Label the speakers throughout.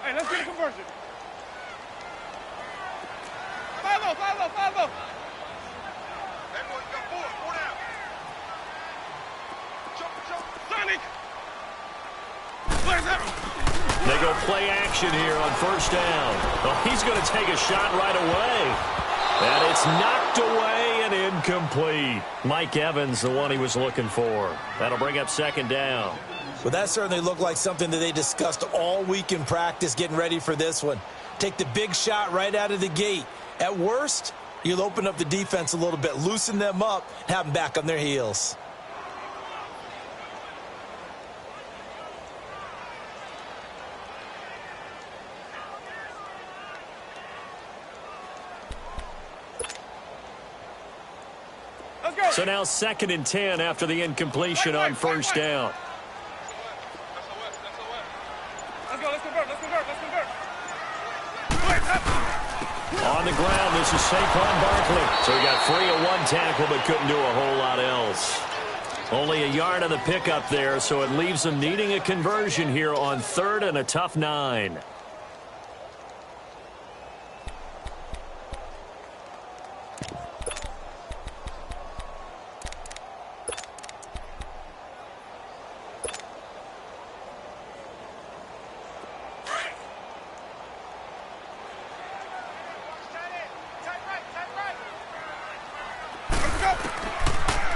Speaker 1: Hey, let's get a conversion. Follow. Everyone, you got four down. Jump. Sonic!
Speaker 2: They go play action here on first down. Oh, he's going to take a shot right away. And it's knocked away and incomplete. Mike Evans, the one he was looking for. That'll bring up second down.
Speaker 3: Well, that certainly looked like something that they discussed all week in practice getting ready for this one. Take the big shot right out of the gate. At worst, you'll open up the defense a little bit, loosen them up, and have them back on their heels.
Speaker 2: So now 2nd and 10 after the incompletion on first down.
Speaker 1: Let's convert.
Speaker 2: On the ground, this is Saquon Barkley. So he got free of one tackle but couldn't do a whole lot else. Only a yard on the pickup there, so it leaves them needing a conversion here on 3rd and a tough 9.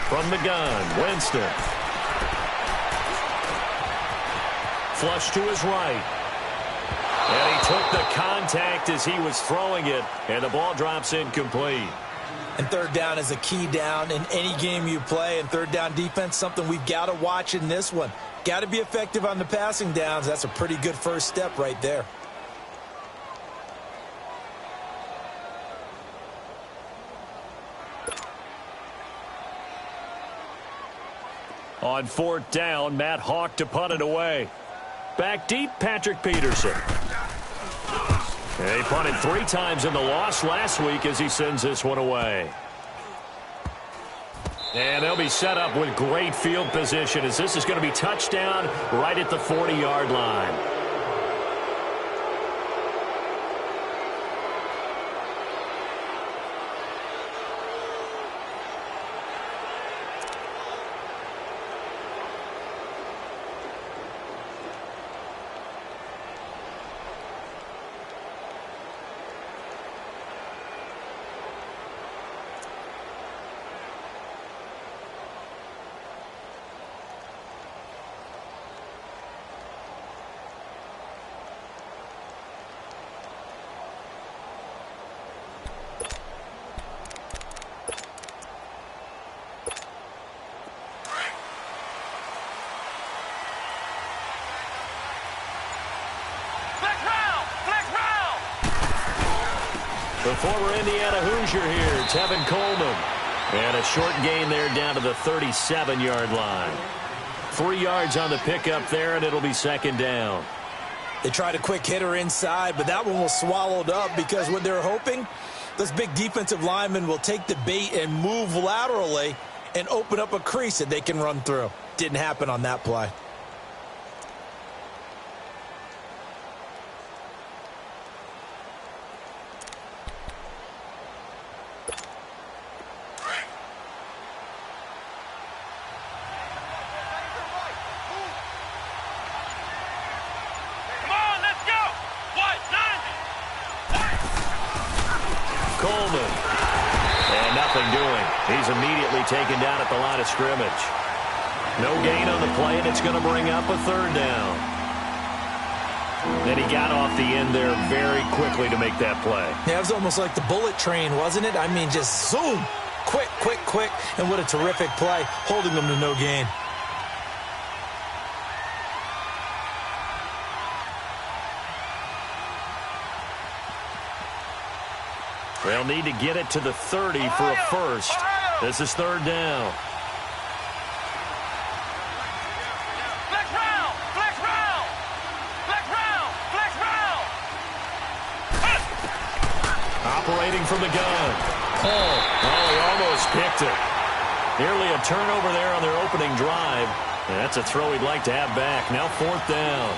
Speaker 2: From the gun, Winston. Flush to his right. And he took the contact as he was throwing it, and the ball drops incomplete.
Speaker 3: And 3rd down is a key down in any game you play, and 3rd down defense, something we've got to watch in this one. Got to be effective on the passing downs. That's a pretty good first step right there.
Speaker 2: On 4th down, Matt Hawk to punt it away. Back deep, Patrick Peterson. He punted 3 times in the loss last week as he sends this one away. And they'll be set up with great field position as this is going to be touchdown right at the 40-yard line. The former Indiana Hoosier here, Tevin Coleman. And a short gain there down to the 37-yard line. 3 yards on the pickup there, and it'll be 2nd down.
Speaker 3: They tried a quick hitter inside, but that one was swallowed up because what they're hoping, this big defensive lineman will take the bait and move laterally and open up a crease that they can run through. Didn't happen on that play.
Speaker 2: Coleman. And nothing doing. He's immediately taken down at the line of scrimmage. No gain on the play, and it's going to bring up a 3rd down. And he got off the end there very quickly to make that play.
Speaker 3: Yeah, it was almost like the bullet train, wasn't it? I mean, just zoom. Quick. And what a terrific play, holding them to no gain.
Speaker 2: They'll need to get it to the 30 for a first. This is 3rd down. Operating from the gun. Oh, he almost picked it. Nearly a turnover there on their opening drive. And that's a throw he'd like to have back. Now 4th down.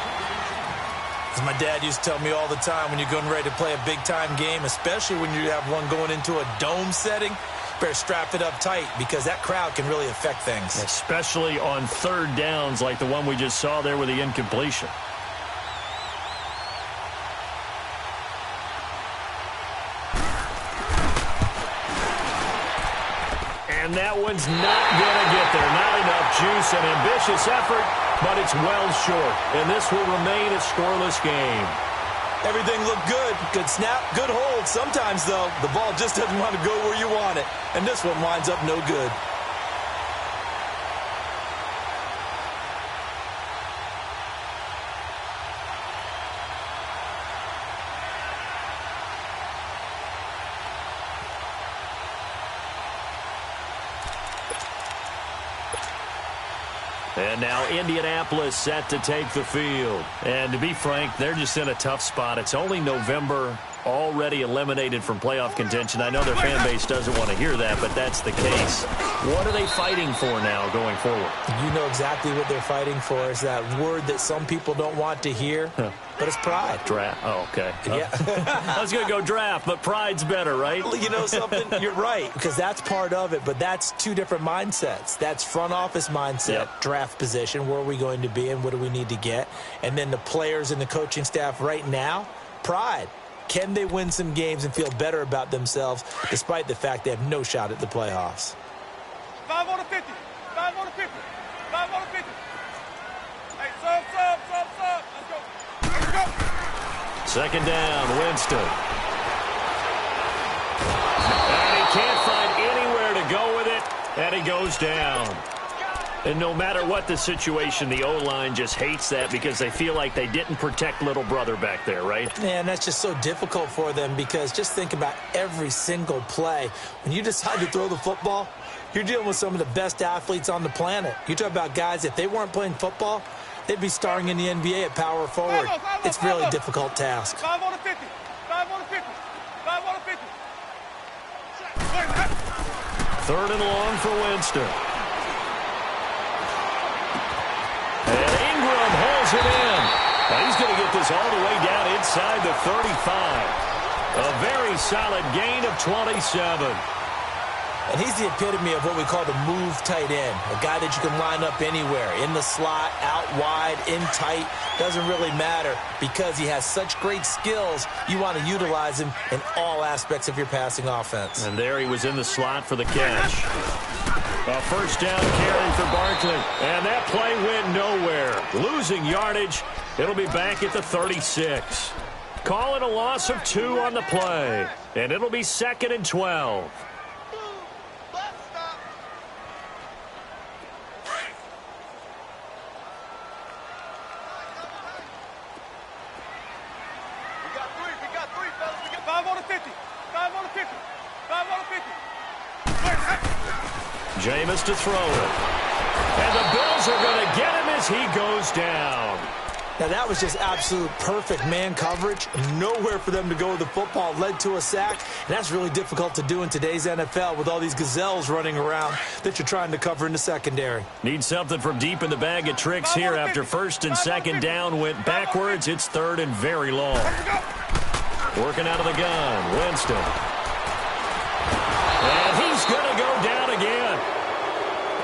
Speaker 3: As my dad used to tell me all the time, when you're getting ready to play a big-time game, especially when you have one going into a dome setting, better strap it up tight because that crowd can really affect things.
Speaker 2: Especially on third downs like the one we just saw there with the incompletion. And that one's not going to get there. Not enough juice, an ambitious effort, but it's well short. And this will remain a scoreless game.
Speaker 3: Everything looked good. Good snap, good hold. Sometimes, though, the ball just doesn't want to go where you want it. And this one winds up no good.
Speaker 2: And now Indianapolis set to take the field. And to be frank, they're just in a tough spot. It's only November, already eliminated from playoff contention. I know their fan base doesn't want to hear that, but that's the case. What are they fighting for now going forward?
Speaker 3: You know exactly what they're fighting for. Is that word that some people don't want to hear, but it's pride.
Speaker 2: Draft. Oh, okay.
Speaker 3: Yeah.
Speaker 2: I was going to go draft, but pride's better, right?
Speaker 3: You know something? You're right, because that's part of it, but that's two different mindsets. That's front office mindset, draft position, where are we going to be and what do we need to get? And then the players and the coaching staff right now, pride. Can they win some games and feel better about themselves despite the fact they have no shot at the playoffs?
Speaker 1: 5 on the 50. 5 on the 50. 5 on the 50. Hey, sub. Let's go. Let's go.
Speaker 2: Second down, Winston. And he can't find anywhere to go with it, and he goes down. And no matter what the situation, the O-line just hates that because they feel like they didn't protect little brother back there, right?
Speaker 3: Man, that's just so difficult for them because just think about every single play. When you decide to throw the football, you're dealing with some of the best athletes on the planet. You talk about guys, if they weren't playing football, they'd be starring in the NBA at power forward. It's really a difficult task.
Speaker 1: 5 on the 50. 5 on the 50. 5 on the 50.
Speaker 2: Third and long for Winston. And Ingram holds it in. Now he's going to get this all the way down inside the 35. A very solid gain of 27.
Speaker 3: And he's the epitome of what we call the move tight end, a guy that you can line up anywhere, in the slot, out wide, in tight, doesn't really matter because he has such great skills. You want to utilize him in all aspects of your passing offense.
Speaker 2: And there he was in the slot for the catch. A first down carry for Barkley. And that play went nowhere. Losing yardage. It'll be back at the 36. Call it a loss of 2 on the play. And it'll be 2nd and 12.
Speaker 1: We got three, fellas. We got 5 on the 50. 5 on the 50. 5 on the 50.
Speaker 2: Jameis to throw it. And the Bills are going to get him as he goes down.
Speaker 3: Now, that was just absolute perfect man coverage. Nowhere for them to go with the football. Led to a sack. And that's really difficult to do in today's NFL with all these gazelles running around that you're trying to cover in the secondary.
Speaker 2: Need something from deep in the bag of tricks here after first and second down went backwards. It's third and very long. Working out of the gun, Winston. And he's going to go down again.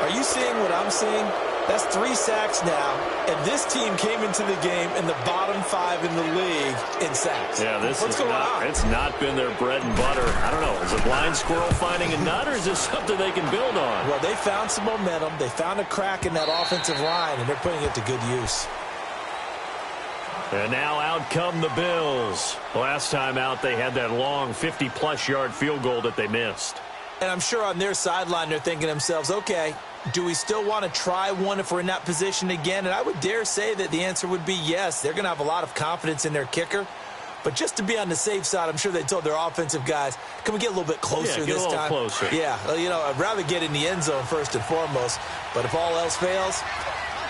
Speaker 3: Are you seeing what I'm seeing? That's 3 sacks now, and this team came into the game in the bottom 5 in the league in sacks.
Speaker 2: Yeah,
Speaker 3: What's going on?
Speaker 2: It's not been their bread and butter. I don't know. Is a blind squirrel finding a nut, or is this something they can build on?
Speaker 3: Well, they found some momentum. They found a crack in that offensive line, and they're putting it to good use.
Speaker 2: And now out come the Bills. Last time out, they had that long 50-plus yard field goal that they missed.
Speaker 3: And I'm sure on their sideline, they're thinking to themselves, okay, do we still want to try one if we're in that position again? And I would dare say that the answer would be yes. They're going to have a lot of confidence in their kicker. But just to be on the safe side, I'm sure they told their offensive guys, can we get a little bit closer this time?
Speaker 2: Yeah, get a little closer.
Speaker 3: Yeah, well, you know, I'd rather get in the end zone first and foremost. But if all else fails,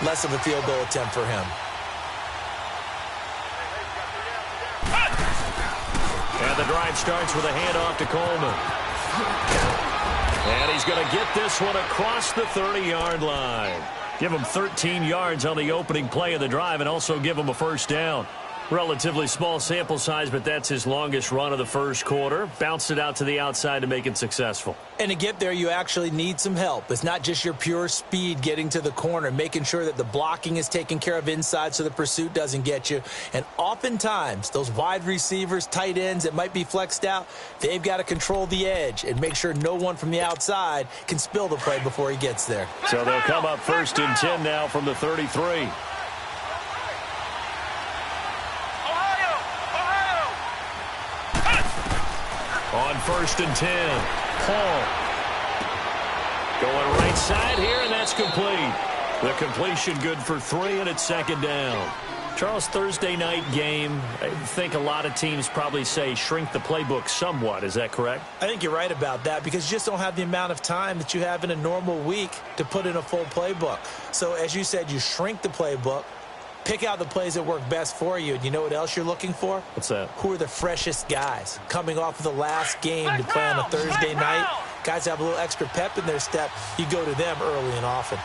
Speaker 3: less of a field goal attempt for him.
Speaker 2: And the drive starts with a handoff to Coleman. And he's going to get this one across the 30-yard line. Give him 13 yards on the opening play of the drive and also give him a first down. Relatively small sample size, but that's his longest run of the first quarter. Bounced it out to the outside to make it successful.
Speaker 3: And to get there, you actually need some help. It's not just your pure speed getting to the corner, making sure that the blocking is taken care of inside so the pursuit doesn't get you. And oftentimes, those wide receivers, tight ends that might be flexed out, they've got to control the edge and make sure no one from the outside can spill the play before he gets there.
Speaker 2: So they'll come up 1st and 10 now from the 33. On 1st and 10, Paul. Going right side here, and that's complete. The completion good for 3, and it's 2nd down. Charles, Thursday night game, I think a lot of teams probably say shrink the playbook somewhat. Is that correct?
Speaker 3: I think you're right about that because you just don't have the amount of time that you have in a normal week to put in a full playbook. So, as you said, you shrink the playbook. Pick out the plays that work best for you. And you know what else you're looking for?
Speaker 2: What's that?
Speaker 3: Who are the freshest guys coming off of the last game to play on a Thursday night? Guys have a little extra pep in their step. You go to them early and often.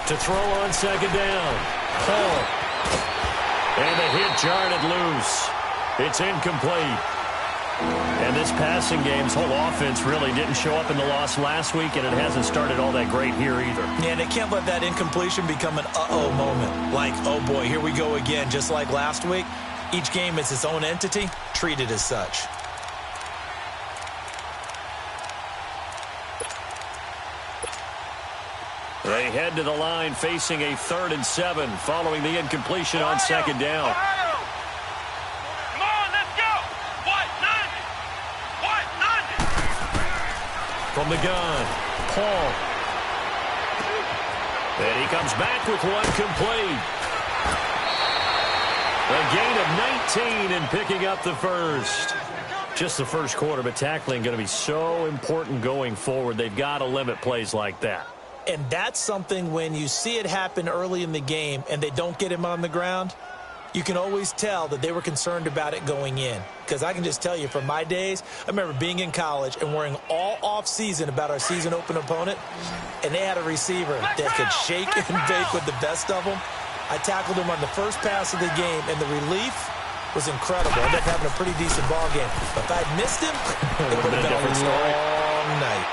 Speaker 2: To throw on 2nd down. Paul. And the hit jarred it loose. It's incomplete. And this passing game's whole offense really didn't show up in the loss last week, and it hasn't started all that great here either.
Speaker 3: Yeah, and they can't let that incompletion become an uh-oh moment. Like, oh boy, here we go again, just like last week. Each game is its own entity, treated as such.
Speaker 2: They head to the line facing a 3rd and 7 following the incompletion on 2nd down. From the gun, Paul. And he comes back with one complete. A gain of 19 and picking up the first. Just the first quarter, but tackling going to be so important going forward. They've got to limit plays like that.
Speaker 3: And that's something when you see it happen early in the game and they don't get him on the ground, you can always tell that they were concerned about it going in. Because I can just tell you from my days, I remember being in college and worrying all off-season about our season-open opponent, and they had a receiver that could shake and bake with the best of them. I tackled him on the first pass of the game, and the relief was incredible. I ended up having a pretty decent ball game. But if I'd missed him, it would have been a long night.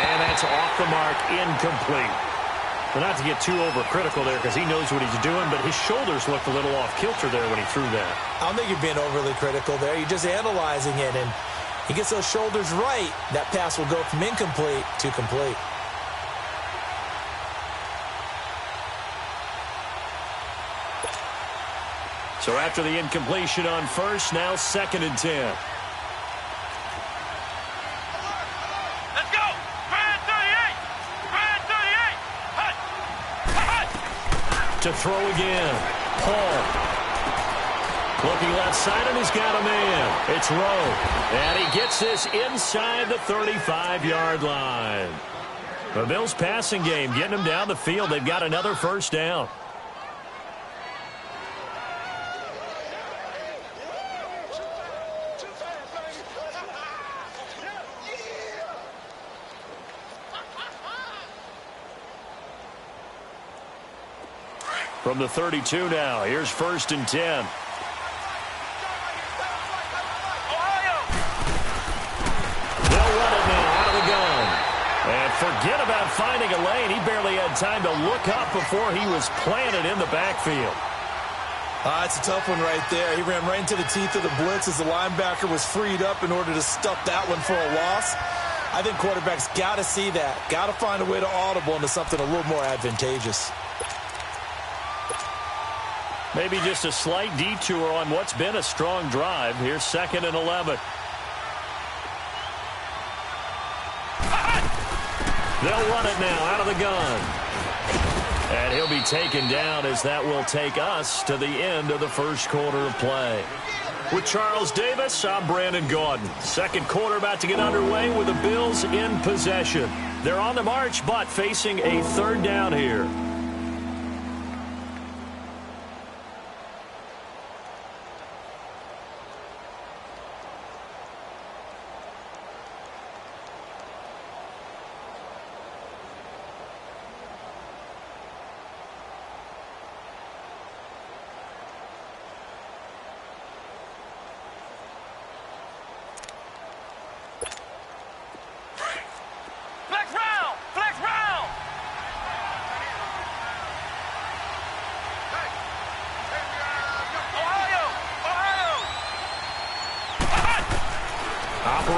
Speaker 2: And that's off the mark, incomplete. But not to get too overcritical there because he knows what he's doing, but his shoulders looked a little off kilter there when he threw that.
Speaker 3: I don't think you're being overly critical there. You're just analyzing it, and he gets those shoulders right. That pass will go from incomplete to complete.
Speaker 2: So after the incompletion on 1st, now 2nd and 10. To throw again, Paul. Looking left side, and he's got a man. It's Rowe. And he gets this inside the 35-yard line. The Bills' passing game getting them down the field. They've got another 1st down. From the 32 now, here's 1st and 10. They'll run it now out of the gun. And forget about finding a lane. He barely had time to look up before he was planted in the backfield.
Speaker 3: It's a tough one right there. He ran right into the teeth of the blitz as the linebacker was freed up in order to stuff that one for a loss. I think quarterbacks got to see that. Got to find a way to audible into something a little more advantageous.
Speaker 2: Maybe just a slight detour on what's been a strong drive. Here's 2nd and 11. They'll run it now out of the gun. And he'll be taken down as that will take us to the end of the first quarter of play. With Charles Davis, I'm Brandon Gaudin. Second quarter about to get underway with the Bills in possession. They're on the march, but facing a 3rd down here.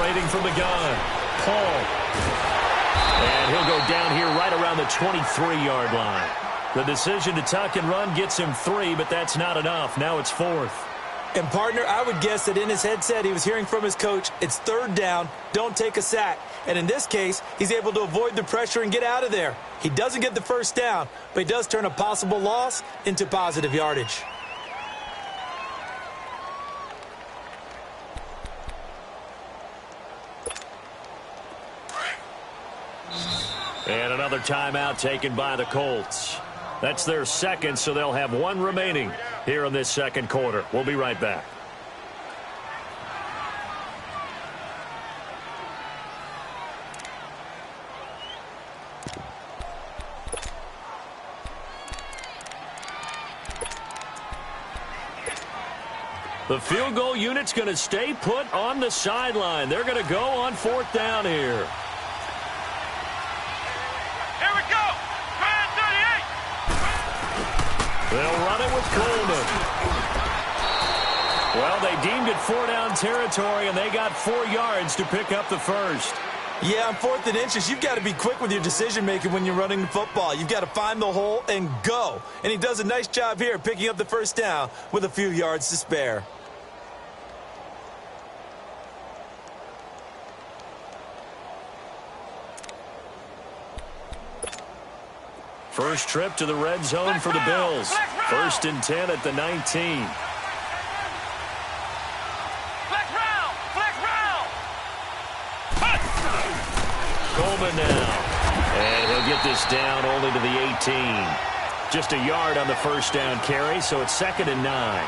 Speaker 2: Operating from the gun, Paul. And he'll go down here right around the 23-yard line. The decision to tuck and run gets him 3, but that's not enough. Now it's 4th.
Speaker 3: And, partner, I would guess that in his headset he was hearing from his coach, it's 3rd down, don't take a sack. And in this case, he's able to avoid the pressure and get out of there. He doesn't get the first down, but he does turn a possible loss into positive yardage.
Speaker 2: And another timeout taken by the Colts. That's their second, so they'll have 1 remaining here in this second quarter. We'll be right back. The field goal unit's going to stay put on the sideline. They're going to go on 4th down here. They'll run it with Coleman. Well, they deemed it 4-down territory, and they got 4 yards to pick up the first.
Speaker 3: Yeah, on 4th and inches, you've got to be quick with your decision-making when you're running the football. You've got to find the hole and go. And he does a nice job here picking up the first down with a few yards to spare.
Speaker 2: First trip to the red zone for the Bills. 1st and 10 at the 19. Coleman now. And he'll get this down only to the 18. Just a yard on the first down carry, so it's 2nd and 9.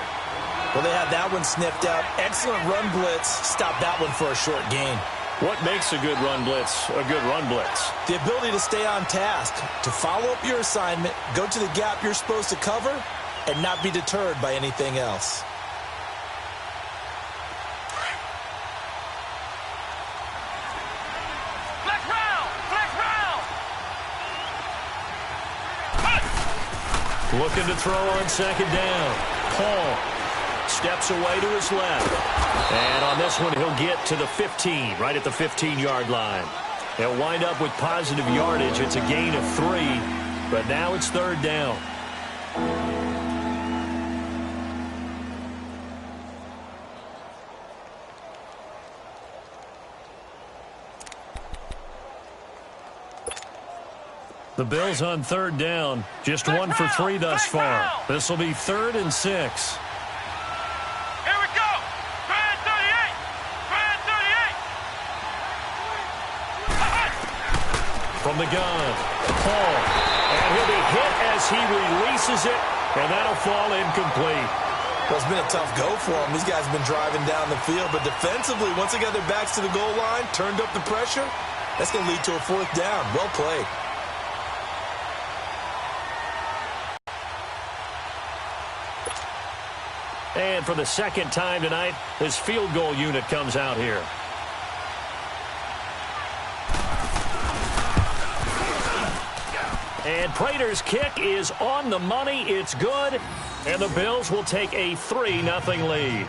Speaker 3: Well, they had that one sniffed out. Excellent run blitz. Stop that one for a short gain.
Speaker 2: What makes a good run blitz a good run blitz?
Speaker 3: The ability to stay on task, to follow up your assignment, go to the gap you're supposed to cover, and not be deterred by anything else.
Speaker 2: Looking to throw on 2nd down. Paul steps away to his left. And on this one, he'll get to the 15, right at the 15-yard line. He'll wind up with positive yardage. It's a gain of 3, but now it's 3rd down. The Bills on 3rd down, just 1 for 3 thus far. This will be 3rd and 6. From the gun, Paul, and he'll be hit as he releases it, and that'll fall incomplete.
Speaker 3: Well, it's been a tough go for them. These guys have been driving down the field, but defensively, once they got their backs to the goal line, turned up the pressure, that's going to lead to a 4th down. Well played.
Speaker 2: And for the 2nd time tonight, this field goal unit comes out here. And Prater's kick is on the money. It's good. And the Bills will take a 3-0 lead.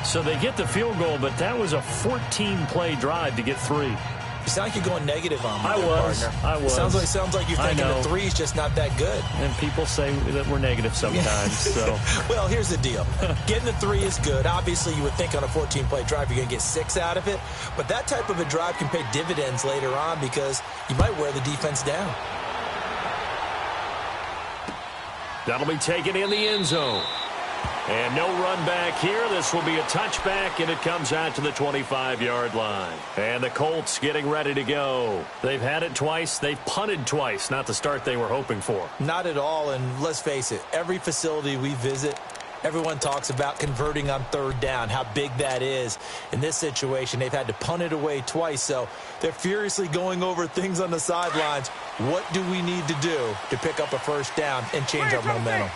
Speaker 2: So they get the field goal, but that was a 14-play drive to get 3.
Speaker 3: You sound like you're going negative on me.
Speaker 2: I was.
Speaker 3: Sounds like you're thinking the 3 is just not that good.
Speaker 2: And people say that we're negative sometimes. So.
Speaker 3: Well, here's the deal. Getting the 3 is good. Obviously, you would think on a 14-play drive you're going to get 6 out of it. But that type of a drive can pay dividends later on because you might wear the defense down.
Speaker 2: That'll be taken in the end zone. And no run back here. This will be a touchback, and it comes out to the 25-yard line. And the Colts getting ready to go. They've had it twice. They've punted twice. Not the start they were hoping for.
Speaker 3: Not at all, and let's face it, every facility we visit, everyone talks about converting on 3rd down, how big that is. In this situation, they've had to punt it away twice, so they're furiously going over things on the sidelines. What do we need to do to pick up a 1st down and change our momentum?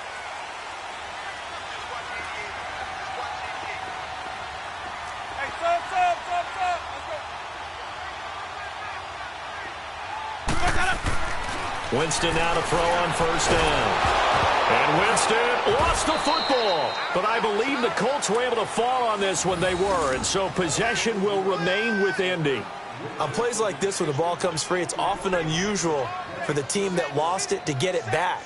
Speaker 2: Winston now to throw on 1st down. And Winston lost the football. But I believe the Colts were able to fall on this when they were, and so possession will remain with Indy.
Speaker 3: On plays like this, when the ball comes free, it's often unusual for the team that lost it to get it back.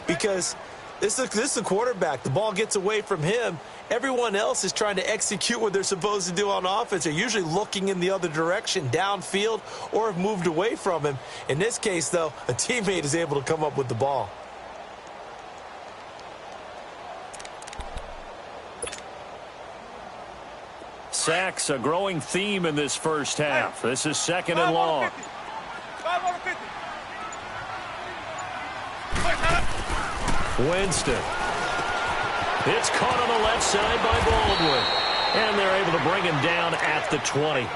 Speaker 3: Because this is the quarterback. The ball gets away from him. Everyone else is trying to execute what they're supposed to do on offense. They're usually looking in the other direction, downfield, or have moved away from him. In this case, though, a teammate is able to come up with the ball.
Speaker 2: Sacks, a growing theme in this first half. This is second and long. Winston. It's caught on the left side by Baldwin. And they're able to bring him down at the 20.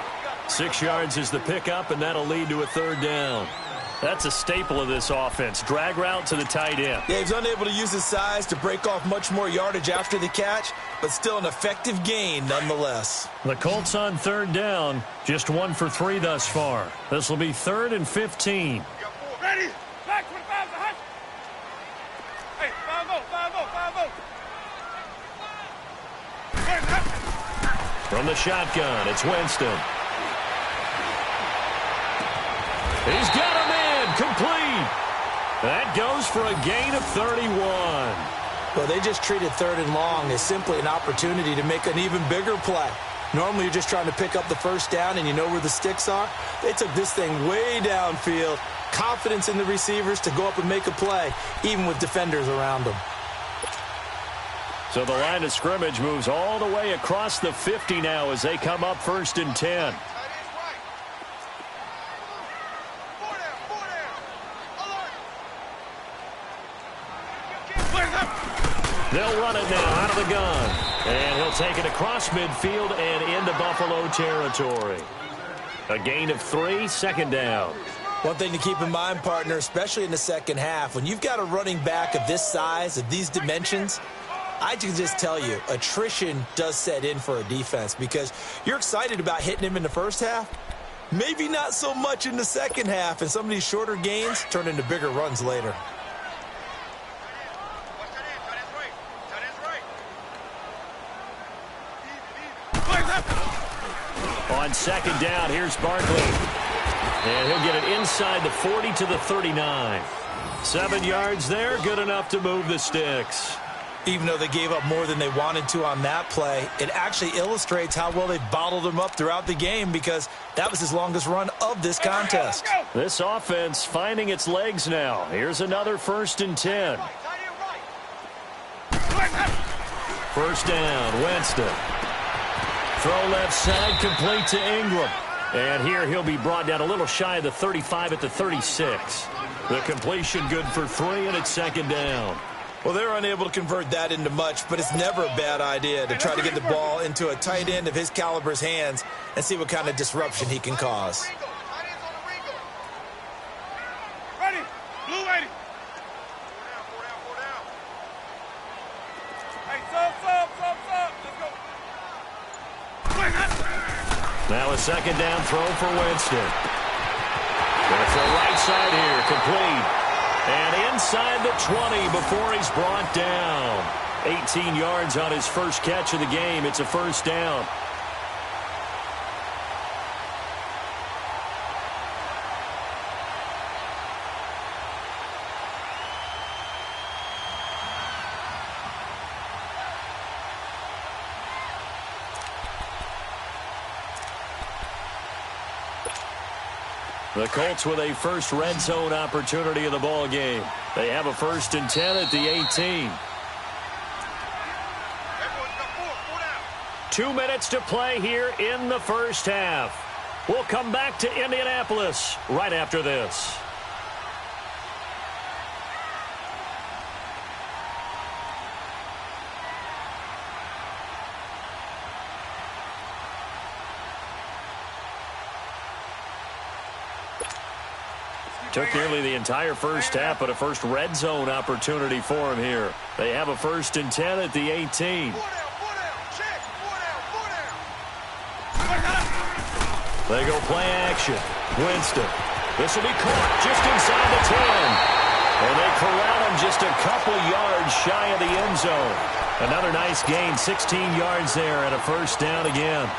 Speaker 2: 6 yards is the pickup, and that'll lead to a third down. That's a staple of this offense. Drag route to the tight end.
Speaker 3: Yeah, he's unable to use his size to break off much more yardage after the catch, but still an effective gain nonetheless.
Speaker 2: The Colts on third down, just 1 for 3 thus far. This will be 3rd and 15.
Speaker 1: Ready? Back 25 to high. Hey, 5-0.
Speaker 2: From the shotgun, it's Winston. He's got him in, complete. That goes for a gain of 31.
Speaker 3: Well, they just treated 3rd and long as simply an opportunity to make an even bigger play. Normally, you're just trying to pick up the first down and you know where the sticks are. They took this thing way downfield. Confidence in the receivers to go up and make a play, even with defenders around them.
Speaker 2: So the line of scrimmage moves all the way across the 50 now as they come up 1st and 10. They'll run it now out of the gun. And he'll take it across midfield and into Buffalo territory. A gain of 3, 2nd down.
Speaker 3: One thing to keep in mind, partner, especially in the second half, when you've got a running back of this size, of these dimensions, I can just tell you, attrition does set in for a defense because you're excited about hitting him in the first half. Maybe not so much in the second half, and some of these shorter gains turn into bigger runs later.
Speaker 2: On 2nd down, here's Barkley. And he'll get it inside the 40 to the 39. 7 yards there, good enough to move the sticks.
Speaker 3: Even though they gave up more than they wanted to on that play, it actually illustrates how well they bottled him up throughout the game because that was his longest run of this contest.
Speaker 2: This offense finding its legs now. Here's another 1st and 10. 1st down, Winston. Throw left side, complete to Ingram. And here he'll be brought down a little shy of the 35 at the 36. The completion good for 3, and it's 2nd down.
Speaker 3: Well, they're unable to convert that into much, but it's never a bad idea to try to get the ball into a tight end of his caliber's hands and see what kind of disruption he can cause.
Speaker 1: Ready? Blue 80. Hey, sub. Let's go.
Speaker 2: Now a 2nd down throw for Winston. That's the right side here, complete. And inside the 20 before he's brought down. 18 yards on his first catch of the game. It's a 1st down. The Colts with a first red zone opportunity in the ball game. They have a 1st and 10 at the 18. 2 minutes to play here in the first half. We'll come back to Indianapolis right after this. Took nearly the entire first half, but a first red zone opportunity for him here. They have a 1st and 10 at the 18. They go play action. Winston. This will be caught just inside the 10. And they corral him just a couple yards shy of the end zone. Another nice gain, 16 yards there and a first down again.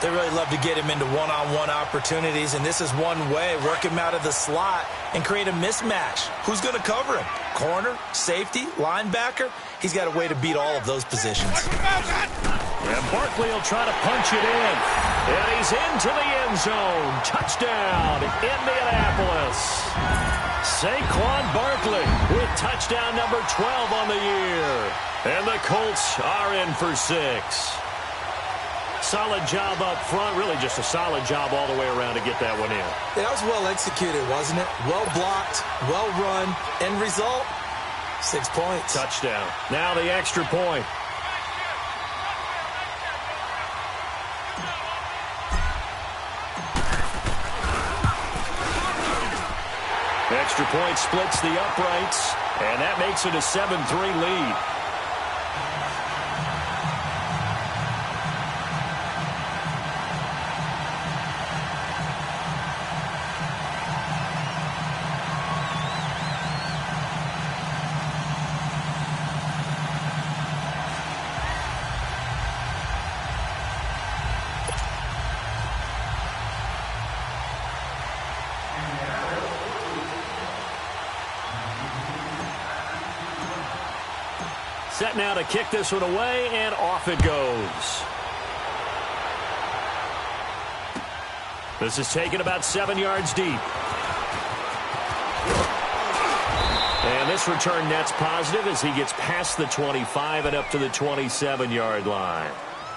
Speaker 3: They really love to get him into one-on-one opportunities, and this is one way. Work him out of the slot and create a mismatch. Who's going to cover him? Corner, safety, linebacker? He's got a way to beat all of those positions.
Speaker 2: And Barkley will try to punch it in. And he's into the end zone. Touchdown, Indianapolis. Saquon Barkley with touchdown number 12 on the year. And the Colts are in for 6. Solid job up front. Really just a solid job all the way around to get that one in.
Speaker 3: Yeah, that was well executed, wasn't it? Well blocked, well run. End result, 6 points.
Speaker 2: Touchdown. Now the extra point. Extra point splits the uprights, and that makes it a 7-3 lead. Set now to kick this one away, and off it goes. This is taken about 7 yards deep. And this return net's positive as he gets past the 25 and up to the 27-yard line.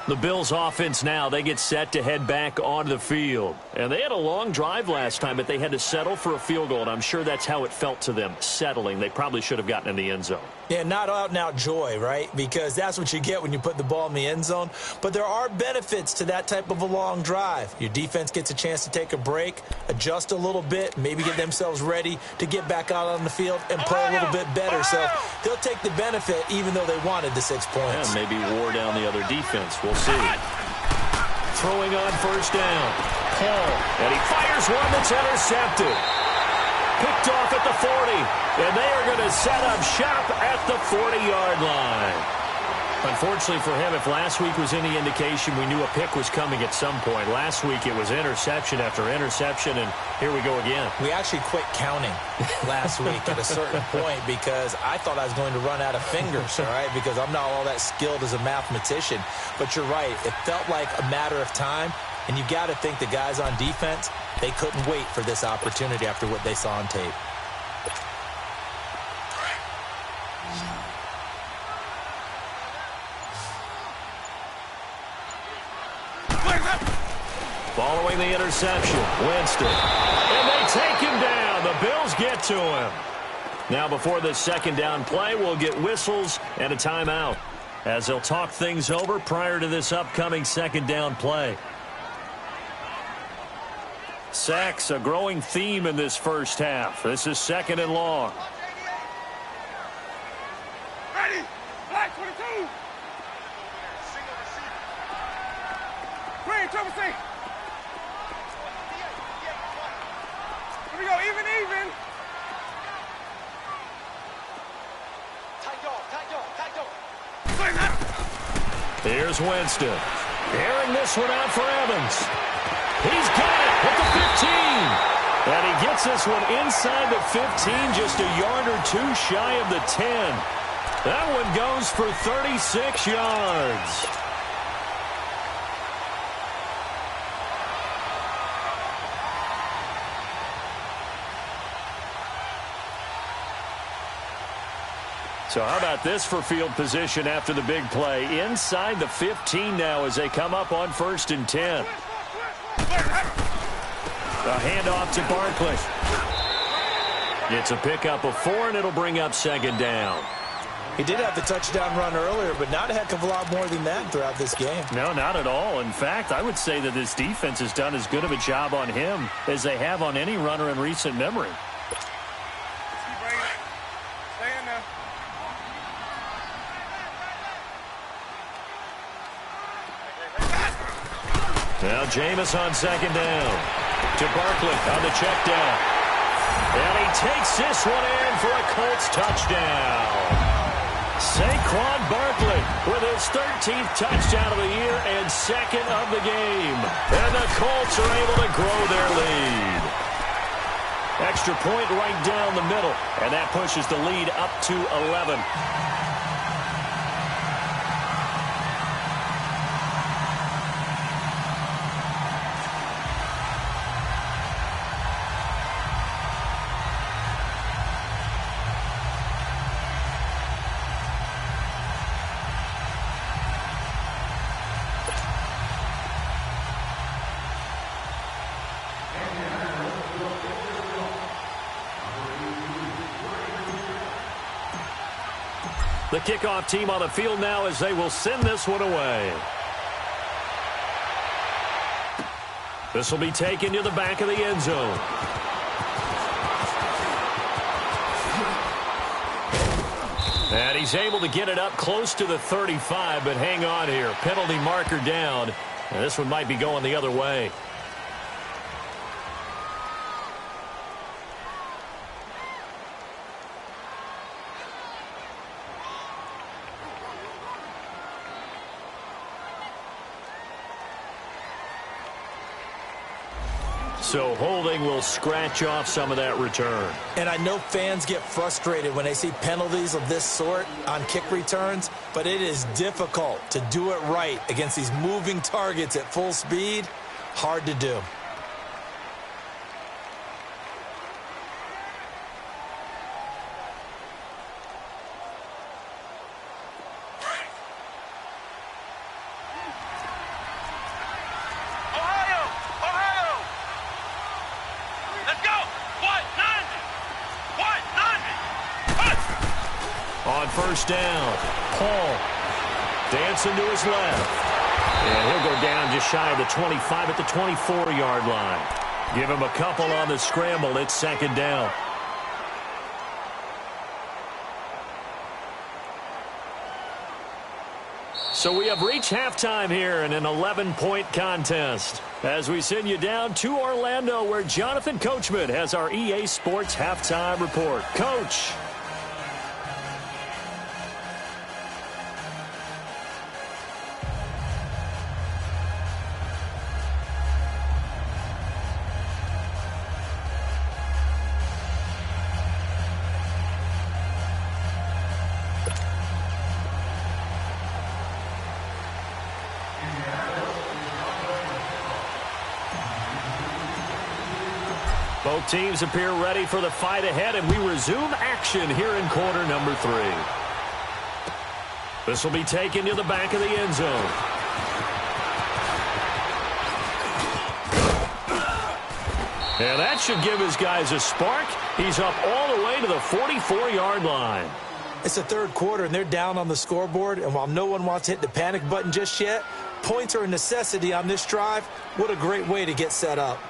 Speaker 2: The Bills offense now, they get set to head back onto the field. And they had a long drive last time, but they had to settle for a field goal, and I'm sure that's how it felt to them, settling. They probably should have gotten in the end zone.
Speaker 3: Yeah, not out-and-out joy, right? Because that's what you get when you put the ball in the end zone. But there are benefits to that type of a long drive. Your defense gets a chance to take a break, adjust a little bit, maybe get themselves ready to get back out on the field and play a little bit better. So they'll take the benefit even though they wanted the 6 points.
Speaker 2: Yeah, maybe wore down the other defense. We'll see. Throwing on first down. Paul, and he fires one that's intercepted. Picked off at the 40, and they are going to set up shop at the 40-yard line. Unfortunately for him, if last week was any indication, we knew a pick was coming at some point. Last week it was interception after interception, and here we go again.
Speaker 3: We actually quit counting last week at a certain point because I thought I was going to run out of fingers, all right, because I'm not all that skilled as a mathematician. But you're right. It felt like a matter of time, and you got to think the guys on defense, they couldn't wait for this opportunity after what they saw on tape.
Speaker 2: Following the interception, Winston. And they take him down. The Bills get to him. Now before this second down play, we'll get whistles and a timeout as they'll talk things over prior to this upcoming second down play. Sacks, a growing theme in this first half. This is second and long.
Speaker 1: Ready? Black 22. Green, triple C. Here we go, even.
Speaker 2: Here's Winston. Airing this one out for Evans. He's got it at the 15. And he gets this one inside the 15, just a yard or two shy of the 10. That one goes for 36 yards. So how about this for field position after the big play? Inside the 15 now as they come up on 1st and 10. A handoff to Barkley. It's a pickup of 4, and it'll bring up second down.
Speaker 3: He did have the touchdown run earlier, but not a heck of a lot more than that throughout this game.
Speaker 2: No, not at all. In fact, I would say that this defense has done as good of a job on him as they have on any runner in recent memory. Now Jameis on second down. To Barkley on the check down. And he takes this one in for a Colts touchdown. Saquon Barkley with his 13th touchdown of the year and second of the game. And the Colts are able to grow their lead. Extra point right down the middle, and that pushes the lead up to 11. The kickoff team on the field now as they will send this one away. This will be taken to the back of the end zone. And he's able to get it up close to the 35, but hang on here. Penalty marker down. And this one might be going the other way. So holding will scratch off some of that return.
Speaker 3: And I know fans get frustrated when they see penalties of this sort on kick returns, but it is difficult to do it right against these moving targets at full speed. Hard to do.
Speaker 2: First down. Paul dancing to his left. And he'll go down just shy of the 25 at the 24-yard line. Give him a couple on the scramble. It's second down. So we have reached halftime here in an 11-point contest. As we send you down to Orlando, where Jonathan Coachman has our EA Sports halftime report. Coach. Both teams appear ready for the fight ahead, and we resume action here in quarter number 3. This will be taken to the back of the end zone. And that should give his guys a spark. He's up all the way to the 44-yard line.
Speaker 3: It's the third quarter, and they're down on the scoreboard, and while no one wants to hit the panic button just yet, points are a necessity on this drive. What a great way to get set up.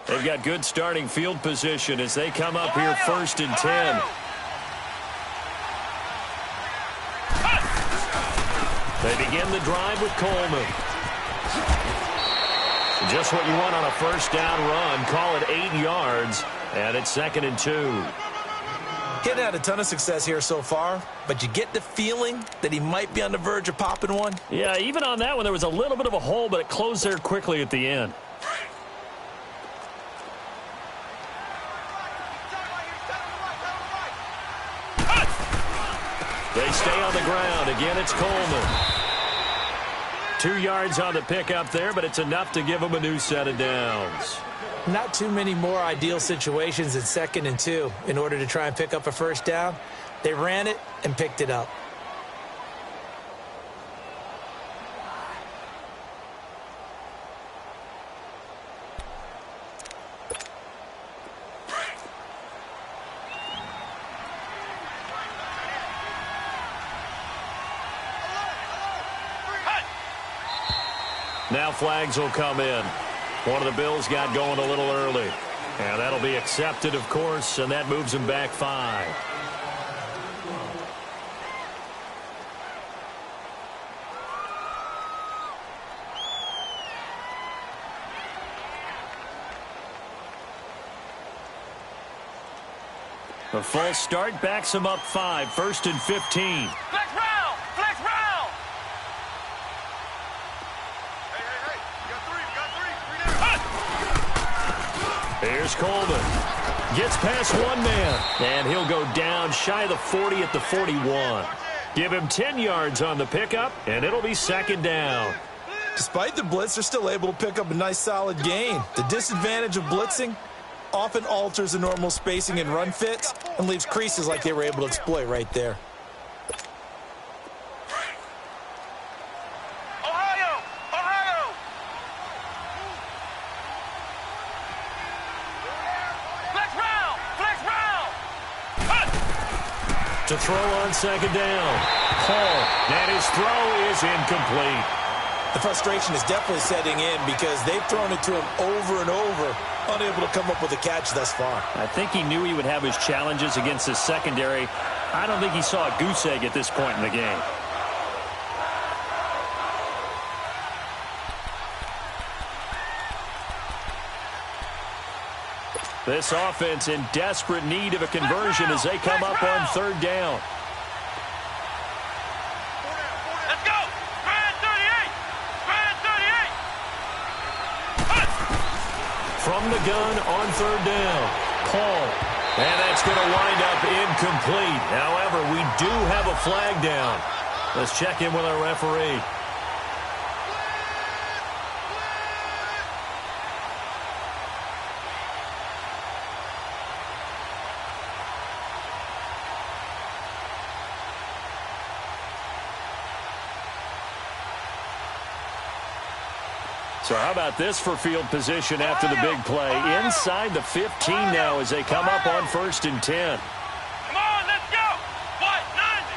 Speaker 2: They've got good starting field position as they come up here first and 10. They begin the drive with Coleman. Just what you want on a first down run. Call it 8 yards, and it's second and 2.
Speaker 3: He hasn't had a ton of success here so far, but you get the feeling that he might be on the verge of popping one.
Speaker 2: Yeah, even on that one, there was a little bit of a hole, but it closed there quickly at the end. They stay on the ground. Again, it's Coleman. 2 yards on the pickup there, but it's enough to give them a new set of downs.
Speaker 3: Not too many more ideal situations in second and 2 in order to try and pick up a first down. They ran it and picked it up.
Speaker 2: Now flags will come in. One of the Bills got going a little early. And that'll be accepted, of course, and that moves him back 5. A false start backs him up 5, 1st and 15.
Speaker 1: Flex round! Flex round! Hey. You got three.
Speaker 2: Here's Coleman. Gets past one man. And he'll go down shy of the 40 at the 41. Give him 10 yards on the pickup, and it'll be 2nd down.
Speaker 3: Despite the blitz, they're still able to pick up a nice solid gain. The disadvantage of blitzing often alters the normal spacing and run fits and leaves creases like they were able to exploit right there.
Speaker 1: Ohio! Flex round! Flex round!
Speaker 2: To throw on 2nd down. Paul, and his throw is incomplete.
Speaker 3: The frustration is definitely setting in because they've thrown it to him over and over, unable to come up with a catch thus far.
Speaker 4: I think he knew he would have his challenges against his secondary. I don't think he saw a goose egg at this point in the game.
Speaker 2: This offense in desperate need of a conversion as they come up on 3rd down.
Speaker 1: Let's go! Spread 38! Spread 38!
Speaker 2: From the gun on 3rd down. Paul. And that's going to wind up incomplete. However, we do have a flag down. Let's check in with our referee. So how about this for field position after the big play? Inside the 15 now as they come up on 1st and 10.
Speaker 1: Come on, let's go! What? 90!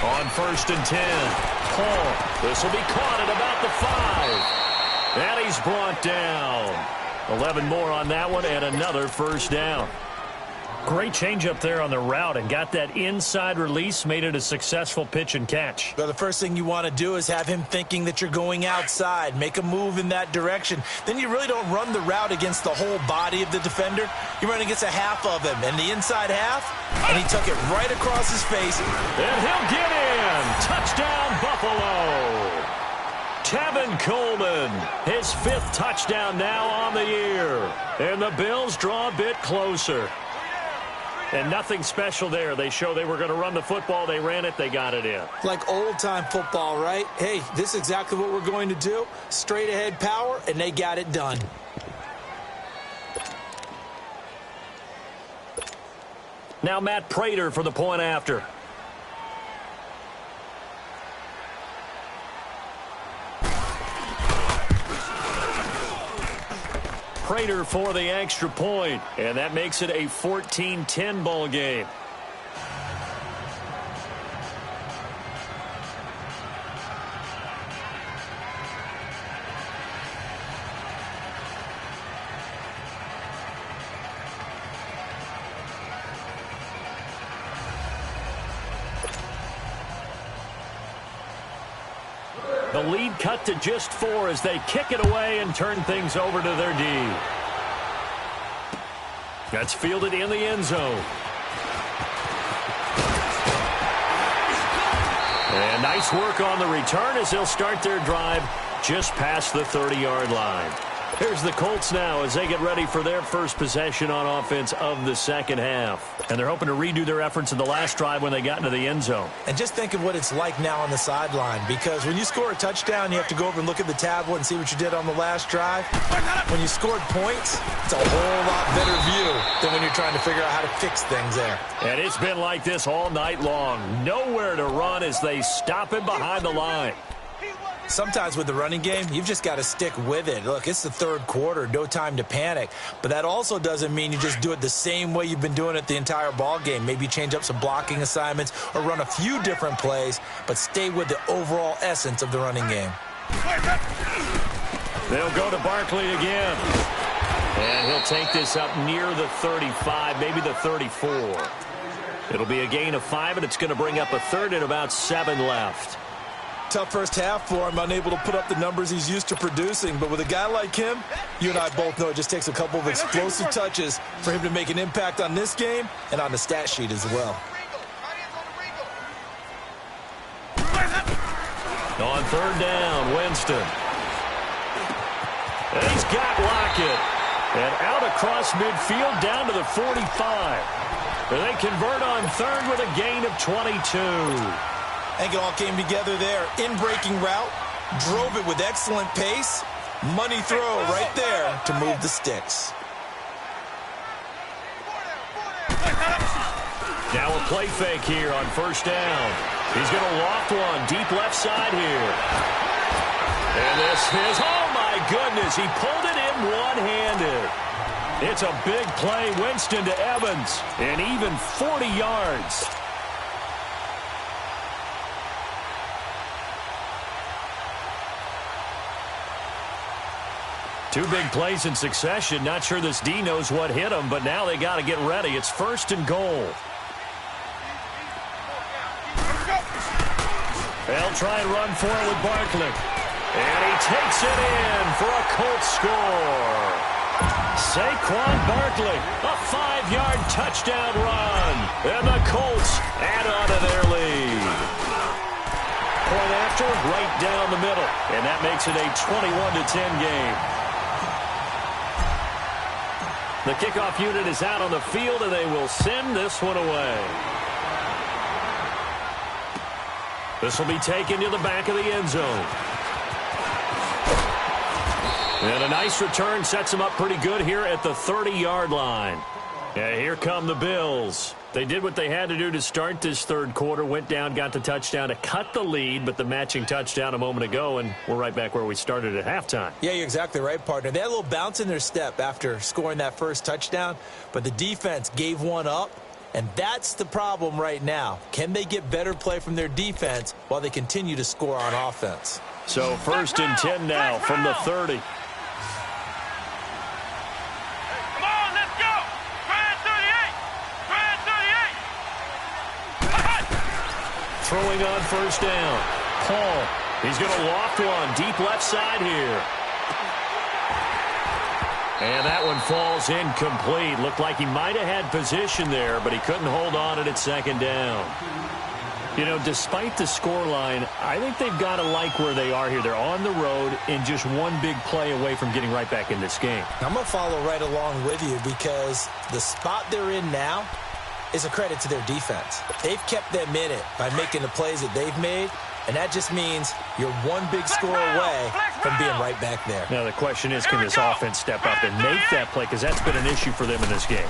Speaker 2: On 1st and 10. Paul. This will be caught at about the 5. And he's brought down. 11 more on that one and another 1st down.
Speaker 4: Great change up there on the route and got that inside release, made it a successful pitch and catch.
Speaker 3: Well, the first thing you want to do is have him thinking that you're going outside, make a move in that direction. Then you really don't run the route against the whole body of the defender. You run against a half of him, and the inside half, and he took it right across his face.
Speaker 2: And he'll get in. Touchdown, Buffalo. Tevin Coleman, his 5th touchdown now on the year. And the Bills draw a bit closer. And nothing special there. They show they were going to run the football. They ran it. They got it in.
Speaker 3: Like old-time football, right? Hey, this is exactly what we're going to do. Straight-ahead power, and they got it done.
Speaker 2: Now Matt Prater for the point after. Prater for the extra point, and that makes it a 14-10 ball game. The lead cut to just 4 as they kick it away and turn things over to their D. That's fielded in the end zone. And nice work on the return as they'll start their drive just past the 30-yard line. Here's the Colts now as they get ready for their first possession on offense of the second half.
Speaker 4: And they're hoping to redo their efforts in the last drive when they got into the end zone.
Speaker 3: And just think of what it's like now on the sideline, because when you score a touchdown, you have to go over and look at the tablet and see what you did on the last drive. When you scored points, it's a whole lot better view than when you're trying to figure out how to fix things there.
Speaker 2: And it's been like this all night long. Nowhere to run as they stop him behind the line.
Speaker 3: Sometimes with the running game, you've just got to stick with it. Look, it's the third quarter, no time to panic. But that also doesn't mean you just do it the same way you've been doing it the entire ball game. Maybe change up some blocking assignments or run a few different plays, but stay with the overall essence of the running game.
Speaker 2: They'll go to Barkley again. And he'll take this up near the 35, maybe the 34. It'll be a gain of 5, and it's going to bring up a third and about 7 left.
Speaker 3: Tough first half for him, unable to put up the numbers he's used to producing. But with a guy like him, you and I both know it just takes a couple of explosive touches for him to make an impact on this game and on the stat sheet as well.
Speaker 2: On third down, Winston. And he's got Lockett. And out across midfield down to the 45. And they convert on third with a gain of 22.
Speaker 3: I think it all came together there. In-breaking route, drove it with excellent pace. Money throw right there to move the sticks.
Speaker 2: Now a play fake here on first down. He's going to loft one deep left side here. And this is, oh my goodness, he pulled it in one-handed. It's a big play, Winston to Evans, and even 40 yards. Two big plays in succession. Not sure this D knows what hit him, but now they got to get ready. It's first and goal. They'll try and run for it with Barkley. And he takes it in for a Colts score. Saquon Barkley, a 5-yard touchdown run. And the Colts add on to their lead. Point after, right down the middle. And that makes it a 21-10 game. The kickoff unit is out on the field, and they will send this one away. This will be taken to the back of the end zone. And a nice return sets them up pretty good here at the 30-yard line. Yeah, here come the Bills. They did what they had to do to start this third quarter, went down, got the touchdown to cut the lead, but the matching touchdown a moment ago, and we're right back where we started at halftime.
Speaker 3: Yeah, you're exactly right, partner. They had a little bounce in their step after scoring that first touchdown, but the defense gave one up, and that's the problem right now. Can they get better play from their defense while they continue to score on offense?
Speaker 2: So first and 10 now from the 30. Throwing on first down. Paul. He's going to loft one deep left side here. And that one falls incomplete. Looked like he might have had position there, but he couldn't hold on at second down. You know, despite the scoreline, I think they've got to like where they are here. They're on the road and just one big play away from getting right back in this game.
Speaker 3: I'm going to follow right along with you because the spot they're in now is a credit to their defense. They've kept them in it by making the plays that they've made, and that just means you're one big score away from being right back there.
Speaker 2: Now the question is, can this offense step up and make that play? Because that's been an issue for them in this game.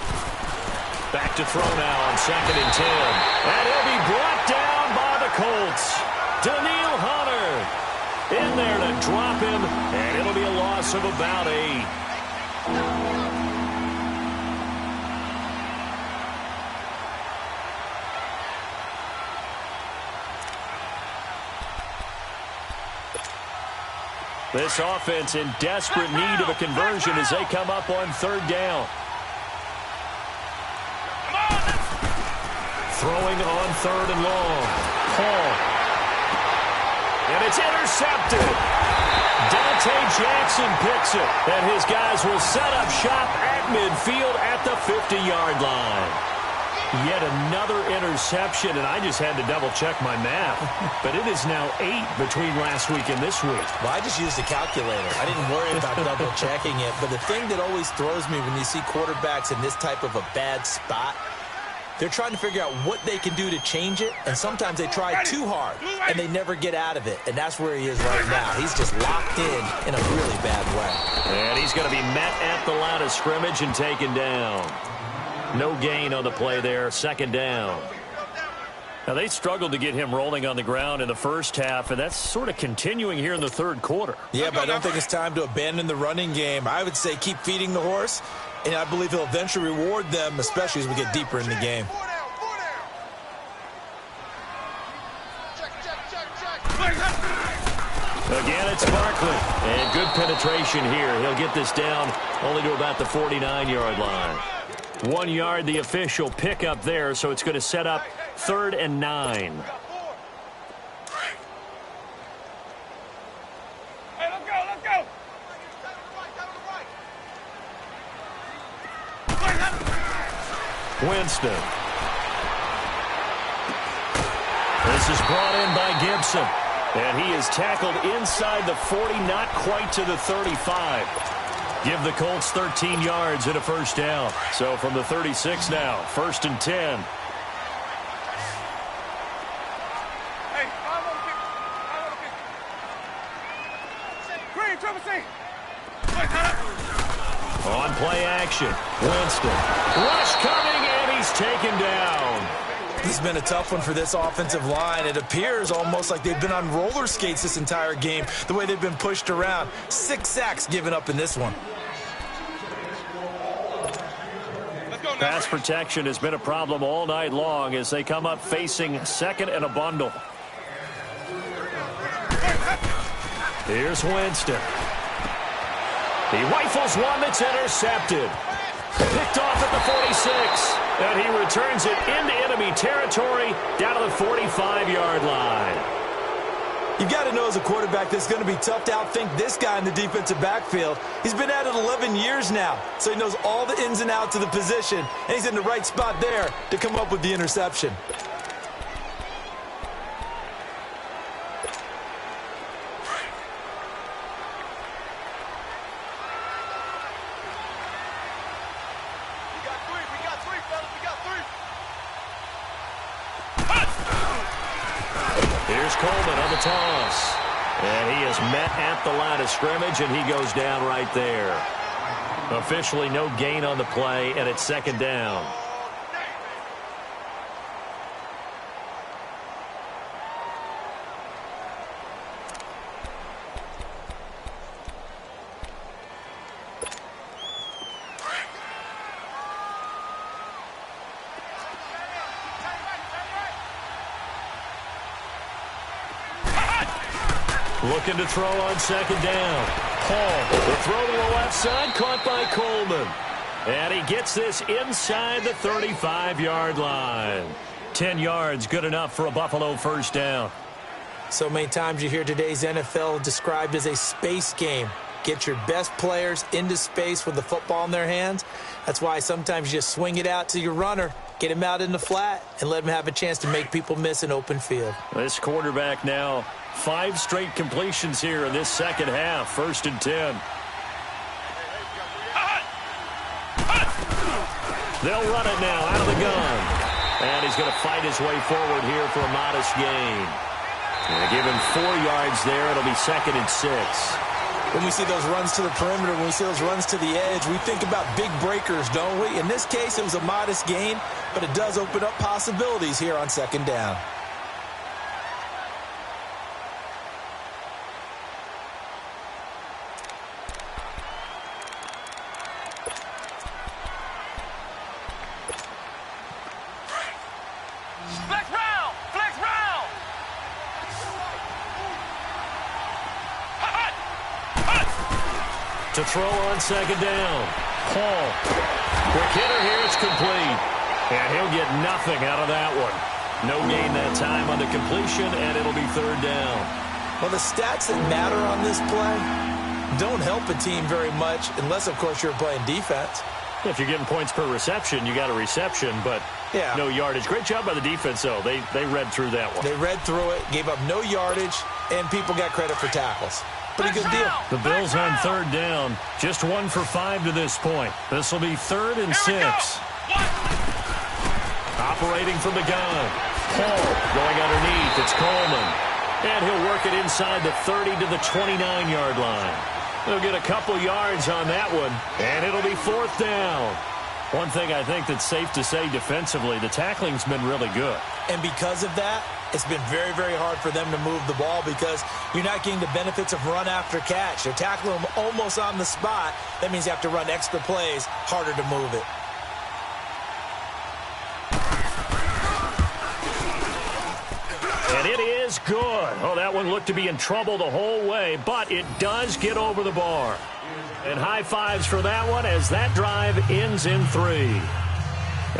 Speaker 2: Back to throw now on second and 10. And he'll be brought down by the Colts. Daniil Hunter in there to drop him, and it'll be a loss of about 8. This offense in desperate need of a conversion as they come up on third down. Throwing on third and long. Paul. And it's intercepted. Dante Jackson picks it. And his guys will set up shop at midfield at the 50-yard line. Yet another interception, and I just had to double-check my math. But it is now 8 between last week and this week.
Speaker 3: Well, I just used a calculator. I didn't worry about double-checking it. But the thing that always throws me when you see quarterbacks in this type of a bad spot, they're trying to figure out what they can do to change it, and sometimes they try too hard, and they never get out of it. And that's where he is right now. He's just locked in a really bad way.
Speaker 2: And he's going to be met at the line of scrimmage and taken down. No gain on the play there, second down. Now, they struggled to get him rolling on the ground in the first half, and that's sort of continuing here in the third quarter.
Speaker 3: Yeah, but I don't think it's time to abandon the running game. I would say keep feeding the horse, and I believe he'll eventually reward them, especially as we get deeper in the game.
Speaker 2: Again, it's Barkley. And good penetration here. He'll get this down only to about the 49-yard line. 1 yard, the official pickup there, so it's going to set up 3rd and 9.
Speaker 1: go.
Speaker 2: Winston. This is brought in by Gibson. And he is tackled inside the 40, not quite to the 35. Give the Colts 13 yards and a first down. So from the 36 now, 1st and 10.
Speaker 1: Hey, I'm on the 50. Green, triple C.
Speaker 2: On play action, Winston. Rush coming, and he's taken down.
Speaker 3: This has been a tough one for this offensive line. It appears almost like they've been on roller skates this entire game, the way they've been pushed around. 6 sacks given up in this one.
Speaker 2: Pass protection has been a problem all night long as they come up facing second and a bundle. Here's Winston. He rifles one that's intercepted. Picked off at the 46. And he returns it into enemy territory down to the 45-yard line.
Speaker 3: You've got to know as a quarterback that it's going to be tough to outthink this guy in the defensive backfield. He's been at it 11 years now, so he knows all the ins and outs of the position, and he's in the right spot there to come up with the interception.
Speaker 2: Here's Coleman on the toss. And he is met at the line of scrimmage, and he goes down right there. Officially no gain on the play, and it's 2nd down. Looking to throw on 2nd down. Paul, the throw to the left side, caught by Coleman. And he gets this inside the 35-yard line. 10 yards, good enough for a Buffalo first down.
Speaker 3: So many times you hear today's NFL described as a space game. Get your best players into space with the football in their hands. That's why sometimes you just swing it out to your runner, get him out in the flat, and let him have a chance to make people miss an open field.
Speaker 2: This quarterback now 5 straight completions here in this second half. 1st and 10. They'll run it now out of the gun. And he's going to fight his way forward here for a modest gain. And give him 4 yards there. It'll be 2nd and 6.
Speaker 3: When we see those runs to the perimeter, when we see those runs to the edge, we think about big breakers, don't we? In this case, it was a modest gain, but it does open up possibilities here on 2nd down.
Speaker 2: To throw on 2nd down. Paul. Quick hitter here. It's complete. And he'll get nothing out of that one. No gain that time on the completion, and it'll be 3rd down.
Speaker 3: Well, the stats that matter on this play don't help a team very much unless, of course, you're playing defense.
Speaker 2: If you're getting points per reception, you got a reception, but no yardage. Great job by the defense, though. They read through that one.
Speaker 3: They read through it, gave up no yardage, and people got credit for tackles. Pretty good deal.
Speaker 2: The Bills on 3rd down. Just 1 for 5 to this point. This will be 3rd and 6. Operating from the gun. Paul going underneath. It's Coleman. And he'll work it inside the 30 to the 29-yard line. They'll get a couple yards on that one, and it'll be 4th down. One thing I think that's safe to say defensively, the tackling's been really good.
Speaker 3: And because of that, it's been very, very hard for them to move the ball because you're not getting the benefits of run after catch. You're tackling them almost on the spot. That means you have to run extra plays, harder to move it.
Speaker 2: And it is good. Oh, that one looked to be in trouble the whole way, but it does get over the bar. And high fives for that one as that drive ends in 3.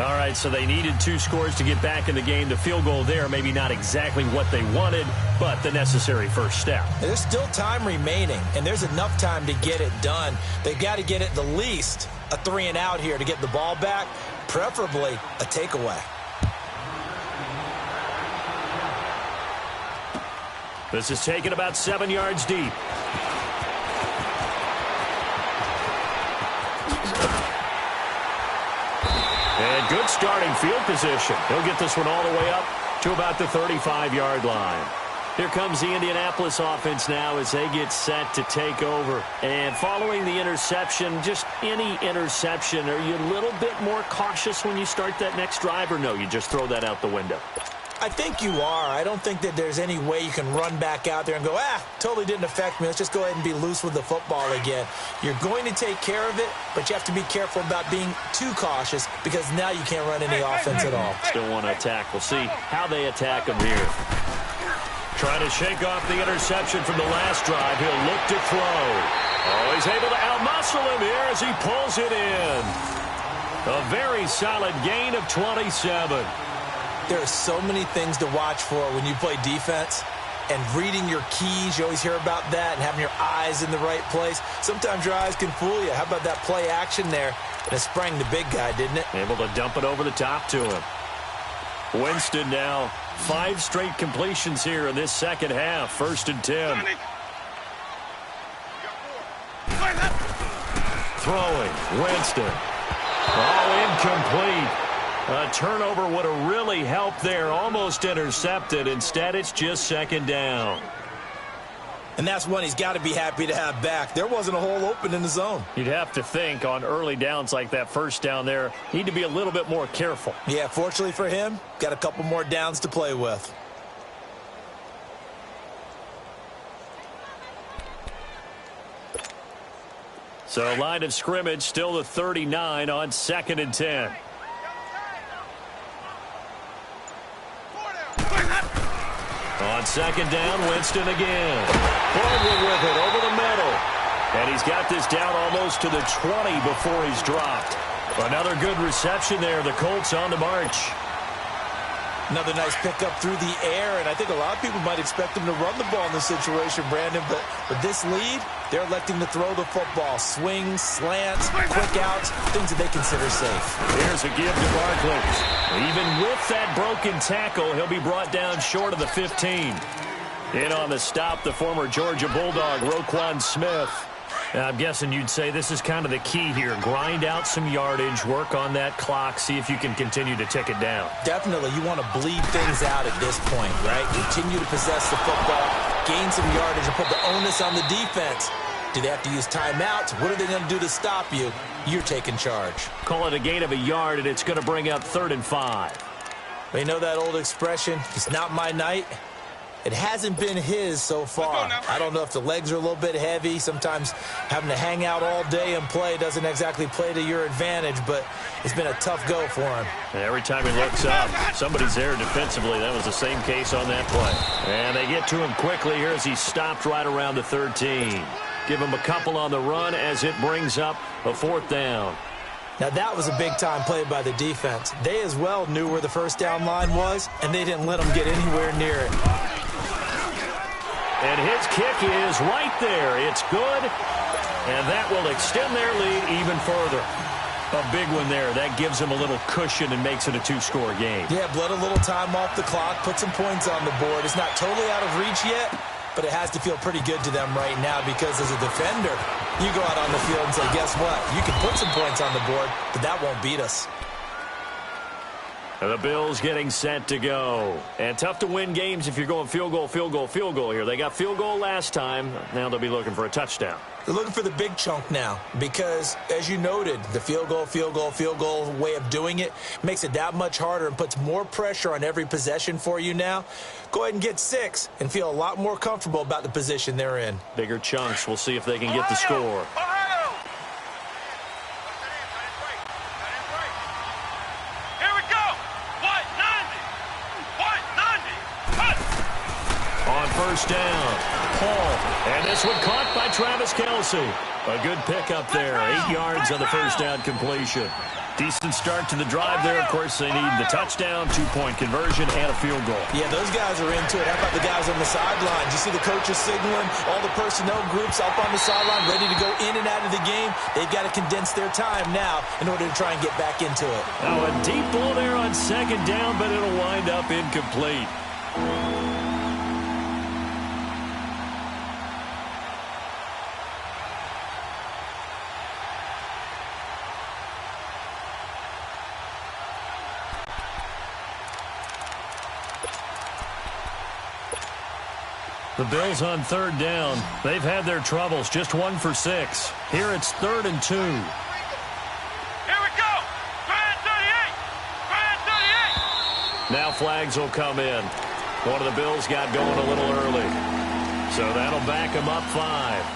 Speaker 4: All right, so they needed 2 scores to get back in the game. The field goal there, maybe not exactly what they wanted, but the necessary first step.
Speaker 3: There's still time remaining, and there's enough time to get it done. They've got to get at the least a 3-and-out here to get the ball back, preferably a takeaway.
Speaker 4: This is taken about 7 yards deep. And good starting field position. He'll get this one all the way up to about the 35-yard line. Here comes the Indianapolis offense now as they get set to take over. And following the interception, just any interception, are you a little bit more cautious when you start that next drive, or no, you just throw that out the window?
Speaker 3: I think you are. I don't think that there's any way you can run back out there and go, totally didn't affect me. Let's just go ahead and be loose with the football again. You're going to take care of it, but you have to be careful about being too cautious because now you can't run any offense at all.
Speaker 4: Still want to attack. We'll see how they attack them here. Trying to shake off the interception from the last drive. He'll look to throw. Oh, he's able to outmuscle him here as he pulls it in. A very solid gain of 27.
Speaker 3: There are so many things to watch for when you play defense, and reading your keys, you always hear about that, and having your eyes in the right place. Sometimes your eyes can fool you. How about that play action there? And it sprang the big guy, didn't it?
Speaker 4: Able to dump it over the top to him. Winston now 5 straight completions here in this second half. 1st and 10. Throwing, Winston. Oh, incomplete. A turnover would have really helped there. Almost intercepted. Instead, it's just 2nd down.
Speaker 3: And that's one he's got to be happy to have back. There wasn't a hole open in the zone.
Speaker 4: You'd have to think on early downs like that first down there, need to be a little bit more careful.
Speaker 3: Yeah, fortunately for him, got a couple more downs to play with.
Speaker 4: So line of scrimmage still the 39 on 2nd and 10. On 2nd down, Winston again. Baldwin with it over the middle. And he's got this down almost to the 20 before he's dropped. Another good reception there. The Colts on the march.
Speaker 3: Another nice pickup through the air, and I think a lot of people might expect him to run the ball in this situation, Brandon, but with this lead, they're electing to throw the football. Swings, slants, quick outs, things that they consider safe.
Speaker 4: Here's a give to Barkley. Even with that broken tackle, he'll be brought down short of the 15. In on the stop, the former Georgia Bulldog, Roquan Smith. I'm guessing you'd say this is kind of the key here. Grind out some yardage, work on that clock, see if you can continue to tick it down.
Speaker 3: Definitely. You want to bleed things out at this point, right? Continue to possess the football, gain some yardage, and put the onus on the defense. Do they have to use timeouts? What are they going to do to stop you? You're taking charge.
Speaker 4: Call it a gain of a yard, and it's going to bring up 3rd and 5.
Speaker 3: You know that old expression, it's not my night? It hasn't been his so far. I don't know if the legs are a little bit heavy. Sometimes having to hang out all day and play doesn't exactly play to your advantage, but it's been a tough go for him.
Speaker 4: And every time he looks up, somebody's there defensively. That was the same case on that play. And they get to him quickly here as he stopped right around the 13. Give him a couple on the run as it brings up a 4th down.
Speaker 3: Now, that was a big-time play by the defense. They as well knew where the first down line was, and they didn't let them get anywhere near it.
Speaker 4: And his kick is right there. It's good, and that will extend their lead even further. A big one there. That gives them a little cushion and makes it a 2-score game.
Speaker 3: Yeah, bled a little time off the clock, put some points on the board. It's not totally out of reach yet, but it has to feel pretty good to them right now because as a defender, you go out on the field and say, guess what? You can put some points on the board, but that won't beat us.
Speaker 4: And the Bills getting set to go. And tough to win games if you're going field goal, field goal, field goal here. They got field goal last time. Now they'll be looking for a touchdown.
Speaker 3: They're looking for the big chunk now because, as you noted, the field goal, field goal, field goal way of doing it makes it that much harder and puts more pressure on every possession for you now. Go ahead and get 6 and feel a lot more comfortable about the position they're in.
Speaker 4: Bigger chunks. We'll see if they can get the score. On 1st down, Paul, And this one caught by Travis Kelce. A good pickup there. 8 yards on the first down completion. Decent start to the drive there. Of course, they need the touchdown, 2-point conversion, and a field goal.
Speaker 3: Yeah, those guys are into it. How about the guys on the sideline? You see the coaches signaling, all the personnel groups up on the sideline, ready to go in and out of the game. They've got to condense their time now in order to try and get back into it.
Speaker 4: Now a deep ball there on second down, but it'll wind up incomplete. The Bills on third down. They've had their troubles, just 1 for 6. Here it's 3rd and 2.
Speaker 1: Here we go. 38.
Speaker 4: Now flags will come in. One of the Bills got going a little early. So that'll back them up 5.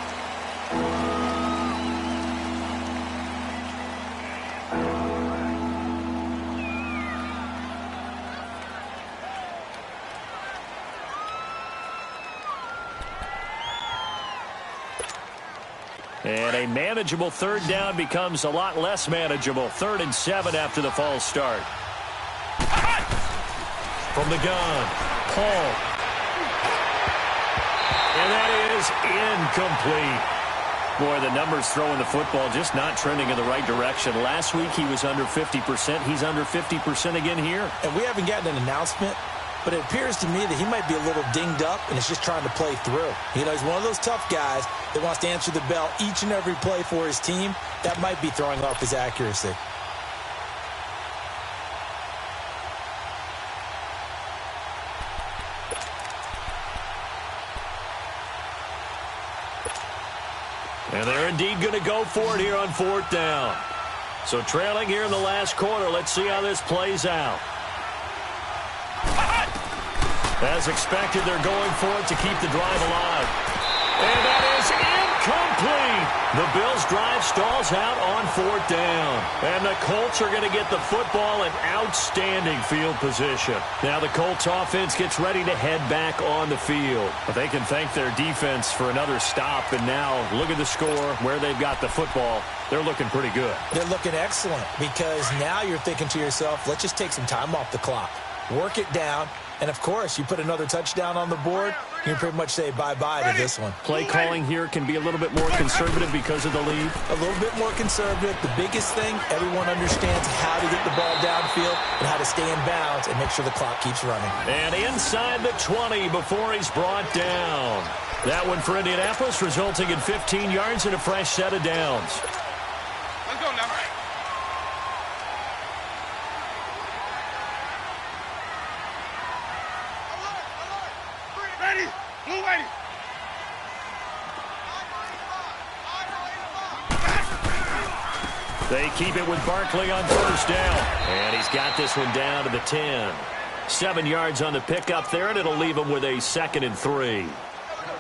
Speaker 4: And a manageable third down becomes a lot less manageable. 3rd and 7 after the false start. From the gun, Paul. And that is incomplete. Boy, the numbers throwing the football just not trending in the right direction. Last week he was under 50%. He's under 50% again here.
Speaker 3: And we haven't gotten an announcement, but it appears to me that he might be a little dinged up and is just trying to play through. You know, he's one of those tough guys that wants to answer the bell each and every play for his team. That might be throwing off his accuracy.
Speaker 4: And they're indeed going to go for it here on 4th down. So trailing here in the last quarter. Let's see how this plays out. As expected, they're going for it to keep the drive alive. And that is incomplete. The Bills' drive stalls out on 4th down. And the Colts are going to get the football in outstanding field position. Now the Colts offense gets ready to head back on the field. But they can thank their defense for another stop. And now look at the score, where they've got the football. They're looking pretty good.
Speaker 3: They're looking excellent because now you're thinking to yourself, let's just take some time off the clock. Work it down. And, of course, you put another touchdown on the board, you can pretty much say bye-bye to this one.
Speaker 4: Play calling here can be a little bit more conservative because of the lead.
Speaker 3: A little bit more conservative. The biggest thing, everyone understands how to get the ball downfield and how to stay in bounds and make sure the clock keeps running.
Speaker 4: And inside the 20 before he's brought down. That one for Indianapolis, resulting in 15 yards and a fresh set of downs.
Speaker 1: Let's go now. Ready. Blue ready.
Speaker 4: They keep it with Barkley on 1st down. And he's got this one down to the 10. 7 yards on the pickup there, and it'll leave him with a 2nd and 3.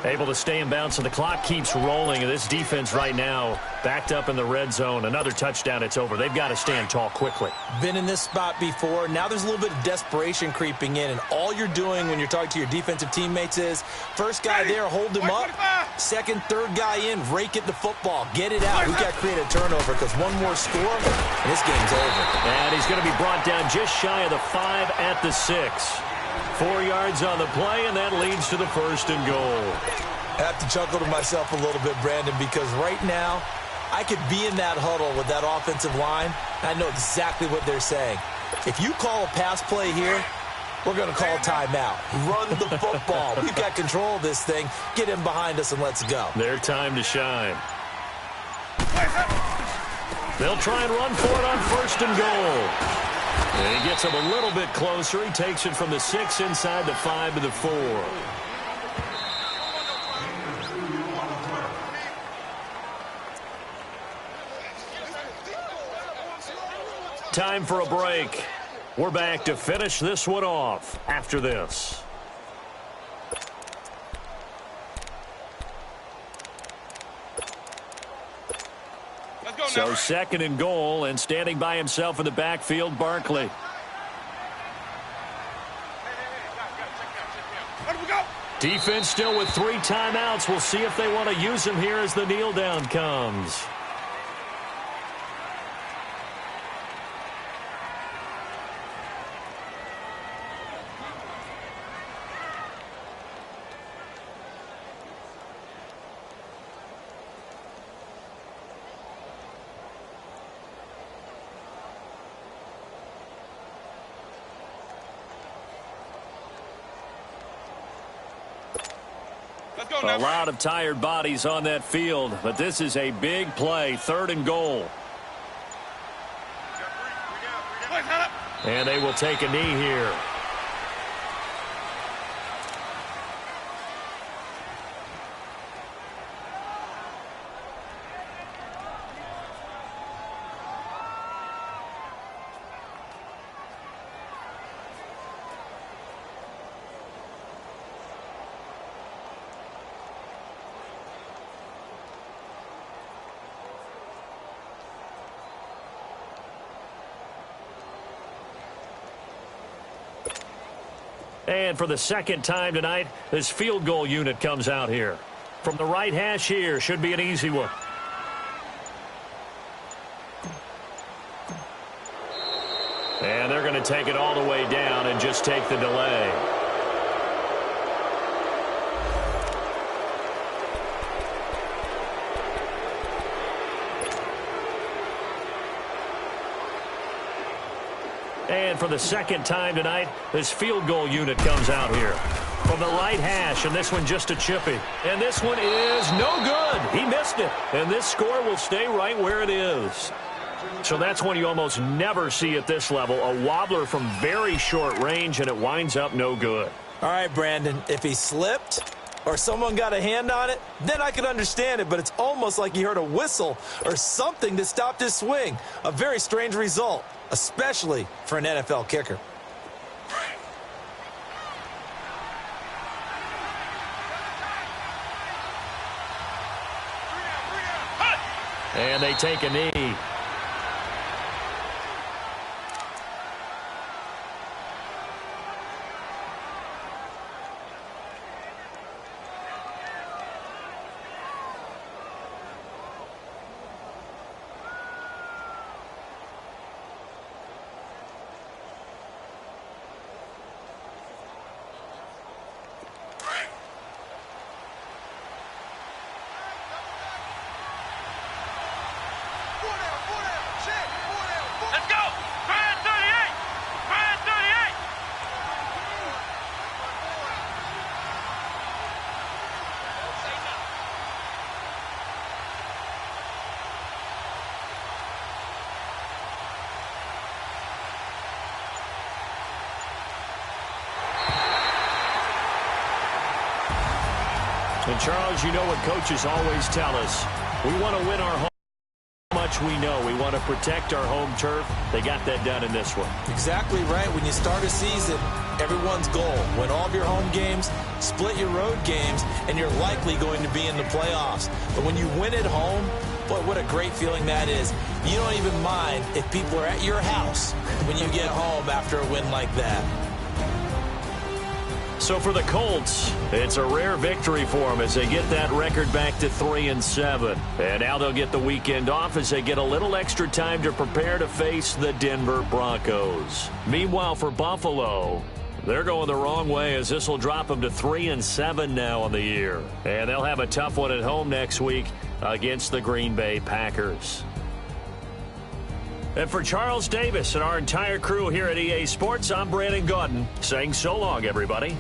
Speaker 4: Able to stay in bounds, and the clock keeps rolling. And this defense right now backed up in the red zone. Another touchdown, it's over. They've got to stand tall quickly.
Speaker 3: Been in this spot before. Now there's a little bit of desperation creeping in. And all you're doing when you're talking to your defensive teammates is, first guy there, hold him up. Second, third guy in, rake at the football. Get it out. We've got to create a turnover because one more score, and this game's over.
Speaker 4: And he's going to be brought down just shy of the 5 at the 6. 4 yards on the play, and that leads to the 1st and goal.
Speaker 3: I have to chuckle to myself a little bit, Brandon, because right now I could be in that huddle with that offensive line. I know exactly what they're saying. If you call a pass play here, we're going to call timeout. Run the football. We've got control of this thing. Get him behind us and let's go.
Speaker 4: Their time to shine. They'll try and run for it on 1st and goal. And he gets him a little bit closer. He takes it from the 6 inside the 5 to the 4. Time for a break. We're back to finish this one off after this. So 2nd and goal, and standing by himself in the backfield, Barkley. Defense still with 3 timeouts. We'll see if they want to use them here as the kneel down comes. A lot of tired bodies on that field, but this is a big play, 3rd and goal. And they will take a knee here. And for the second time tonight, this field goal unit comes out here. From the right hash here, should be an easy one. And they're going to take it all the way down and just take the delay. And for the second time tonight, this field goal unit comes out here. From the right hash, and this one just a chippy. And this one is no good. He missed it. And this score will stay right where it is. So that's one you almost never see at this level. A wobbler from very short range, and it winds up no good.
Speaker 3: All right, Brandon, if he slipped or someone got a hand on it, then I could understand it, but it's almost like he heard a whistle or something that stopped his swing. A very strange result, especially for an NFL kicker.
Speaker 4: And they take a knee. And, Charles, you know what coaches always tell us. We want to win our home. How much we know. We want to protect our home turf. They got that done in this one.
Speaker 3: Exactly right. When you start a season, everyone's goal. Win all of your home games, split your road games, and you're likely going to be in the playoffs. But when you win at home, boy, what a great feeling that is. You don't even mind if people are at your house when you get home after a win like that.
Speaker 4: So for the Colts, it's a rare victory for them as they get that record back to 3-7. And now they'll get the weekend off as they get a little extra time to prepare to face the Denver Broncos. Meanwhile, for Buffalo, they're going the wrong way as this will drop them to 3-7 now on the year. And they'll have a tough one at home next week against the Green Bay Packers. And for Charles Davis and our entire crew here at EA Sports, I'm Brandon Gaudin saying so long, everybody.